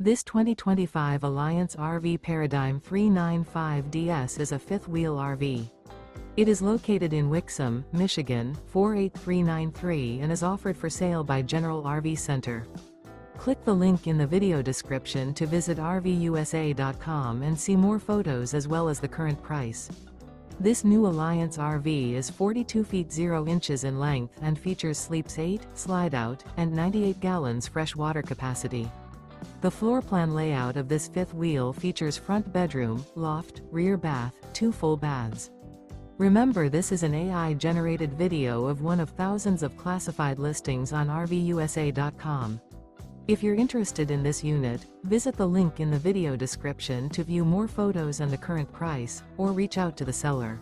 This 2025 Alliance RV Paradigm 395DS is a fifth-wheel RV. It is located in Wixom, Michigan, 48393 and is offered for sale by General RV Center. Click the link in the video description to visit RVUSA.com and see more photos as well as the current price. This new Alliance RV is 42 feet 0 inches in length and features sleeps 8, slide-out, and 98 gallons fresh water capacity. The floor plan layout of this fifth wheel features front bedroom, loft, rear bath, 2 full baths. Remember, this is an AI-generated video of one of thousands of classified listings on RVUSA.com. If you're interested in this unit, visit the link in the video description to view more photos and the current price, or reach out to the seller.